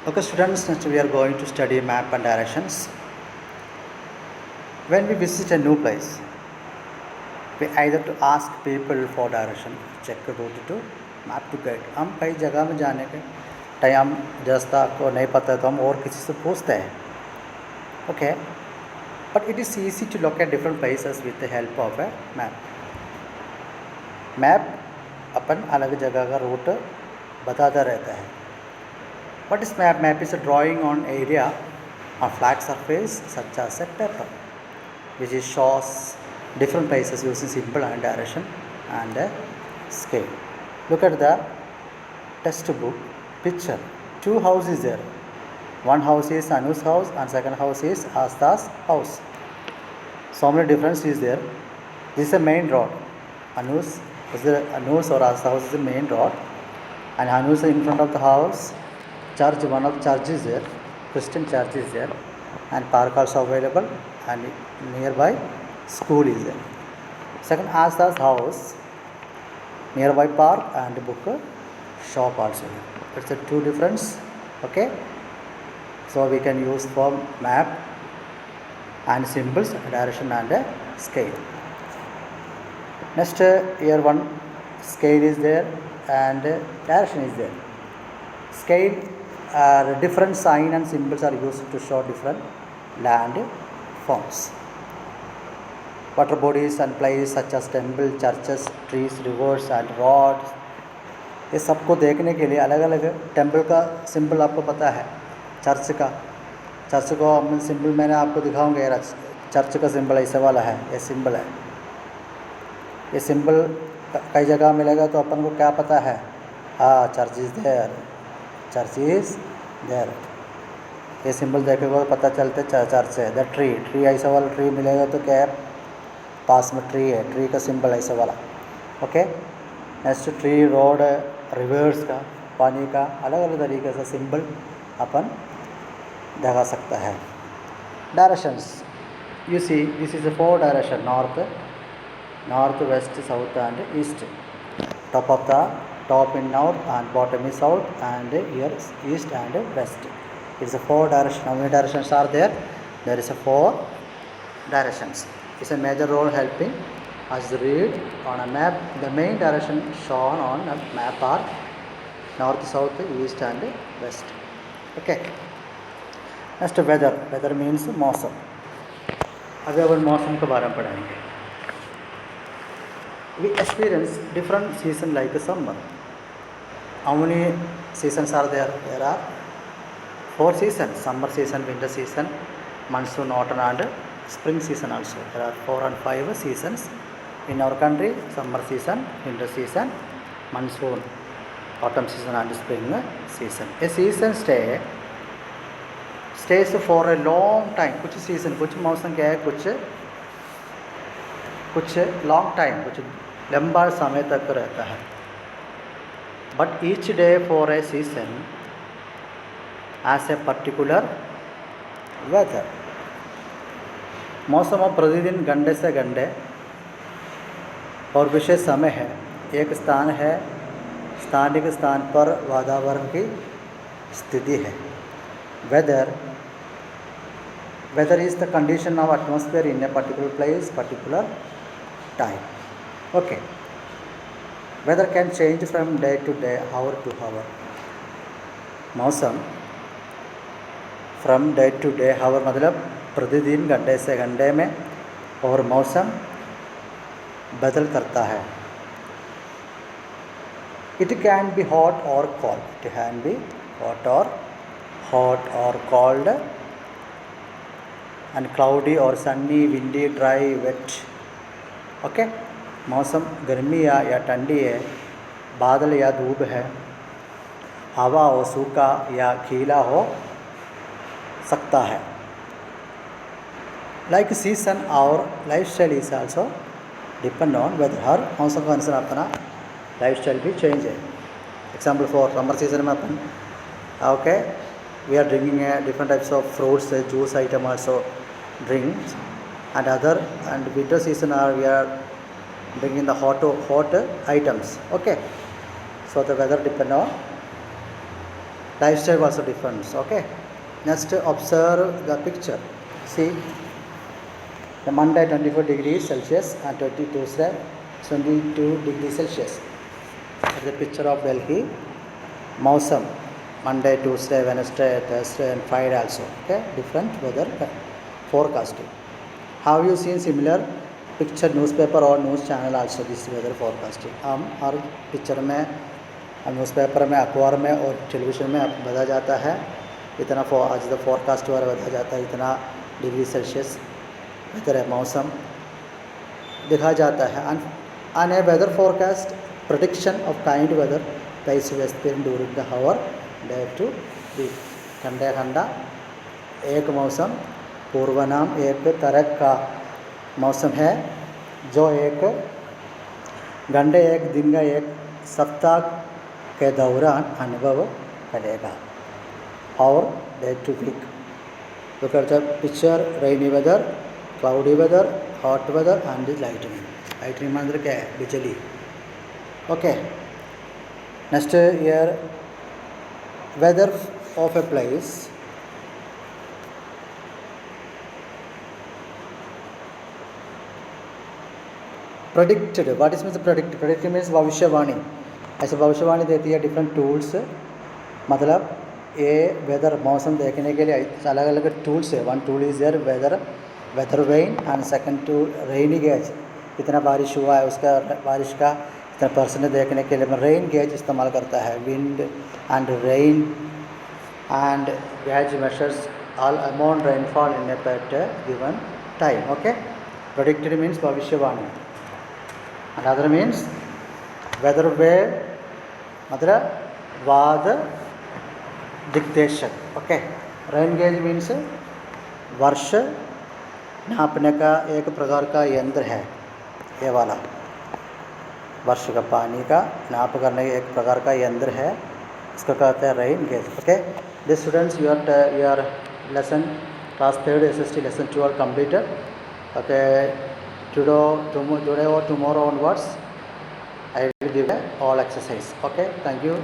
Okay, students, next we are going to study map and directions. When we visit a new place, we either to ask people for direction, check route to map to guide. हम कई जगह में जाने के time रास्ता को नहीं पता है तो हम और किसी से पूछते हैं. Okay, but it is easy to locate different places with the help of a map. Map अपन अलग जगह का रूट बताता रहता है. What is map? Map is a drawing on area on flat surface such as a paper, which is shows different places using symbol and direction and a scale. Look at the textbook picture. Two houses there. One house is Anu's house and second house is Asta's house. So many difference is there. This is a main road. Anu's or Asta's house is the main road, and Anu's in front of the house. Church, one of the church is there, Christian church is there, and park also available, and nearby school is there. Second, Asta's house, nearby park and book shop also. It's a two difference. Okay, so we can use for map and symbols, direction and a scale. Next, here one scale is there and direction is there. Scale, different sign and symbols are used to show different land forms. Water bodies and places such as temple, churches, trees, rivers and roads. ये सबको देखने के लिए अलग अलग temple का symbol आपको पता है. चर्च को हम सिंबल मैंने आपको दिखाऊंगा. चर्च का सिंबल ऐसे वाला है, ये सिंबल है. ये सिंबल कई जगह मिलेगा तो अपन को क्या पता है? हाँ, church is there, church is there. ये सिंबल देखेगा तो पता चलते चर्च है. द ट्री ऐसा वाला ट्री मिलेगा तो क्या है? पास में ट्री है, ट्री का सिंबल ऐसा वाला. Okay, next tree, road, reverse का, पानी का अलग अलग तरीके से सिंबल अपन दिखा सकता है. Directions, you see this is a 4 direction: north, west, south and east. Top in north and bottom is south, and here is east and west. It's a 4 direction. How many directions are there? There is a 4 directions. It's a major role helping us read on a map. The main direction shown on a map are north, south, east and west. Okay. Next, weather means मौसम. अभी अपन मौसम के बारे में पढ़ेंगे. We experience different seasons like summer. How many seasons are there? There are 4 seasons: summer season, winter season, monsoon, autumn and spring season also. There are 4 and 5 seasons in our country: summer season, winter season, monsoon, autumn season and spring season. A season stays for a long time. कुछ season, कुछ मौसम क्या है, कुछ long time, कुछ लंबा समय तक रहता है. But each day for a season as a particular weather. मौसम प्रतिदिन घंटे से घंटे और विशेष समय है. एक स्थान है, स्थानिक स्थान पर वातावरण की स्थिति है. Weather is the condition of atmosphere in a particular place, particular time. Okay, weather can change from day to day, hour to hour. मौसम from day to day, hour मतलब प्रतिदिन घंटे से घंटे में, और मौसम बदल करता है. It can be hot or cold. It can be hot or cold, and cloudy or sunny, windy, dry, wet. Okay, मौसम गर्मी या ठंडी है, बादल या धूप है, हवा हो सूखा या गीला हो सकता है. लाइक सीजन और lifestyle is also depend on weather. हर मौसम के अनुसार अपना लाइफ स्टाइल भी चेंज है. एग्जाम्पल फॉर समर सीजन में अपन okay we are drinking different types of fruits, juice item also drinks, and other, and winter season we are bringing the hot items. Okay, so the weather depend on lifestyle also different. Okay, next observe the picture. See the Monday 24 degrees Celsius and Tuesday 22 degrees Celsius. The picture of Delhi Mausam, Monday, Tuesday, Wednesday, Thursday and Friday also. Okay, different weather forecasting. Have you seen similar picture newspaper or news channel also this weather forecasting? हम हर picture में newspaper में अखबार में और television में बताया जाता है इतना आज द फोरकास्ट वगैरह बताया जाता है इतना डिग्री सेल्सियस वेदर है मौसम दिखाया जाता है and a weather forecast prediction of kind weather takes place during the hour day to week. ठंडा ठंडा एक मौसम पूर्व नाम एक तरह का मौसम है जो एक घंटे एक दिन का एक सप्ताह के दौरान अनुभव करेगा और day to week. Look at the picture, rainy weather, cloudy weather, hot weather and lightning. Lightning मतलब क्या है? बिजली. Okay. Next here, weather of a place. Predicted. What is means predict? Predict means भविष्यवाणी. ऐसे भविष्यवाणी देती है डिफरेंट टूल्स. मतलब ये वेदर मौसम देखने के लिए अलग अलग टूल्स है. One tool is there weather vane and second tool rainy gauge. कितना बारिश हुआ है उसका बारिश का इतना परसेंट देखने के लिए रेन गेज इस्तेमाल करता है. Wind and rain and gauge measures all amount rainfall in A given time. Okay, predicted means भविष्यवाणी. अनदर मीन्स वेदर वे मतलब वाद दिग्देशक. ओके, रेन गेज मीन्स वर्ष नापने का एक प्रकार का यंत्र है. ये वाला वर्ष का पानी का नाप करने का एक प्रकार का यंत्र है, इसको कहते हैं rain gauge. Okay, this students your lesson class 3rd SST lesson 2 are completed. Okay, today or tomorrow onwards I will give all exercise. Okay, thank you.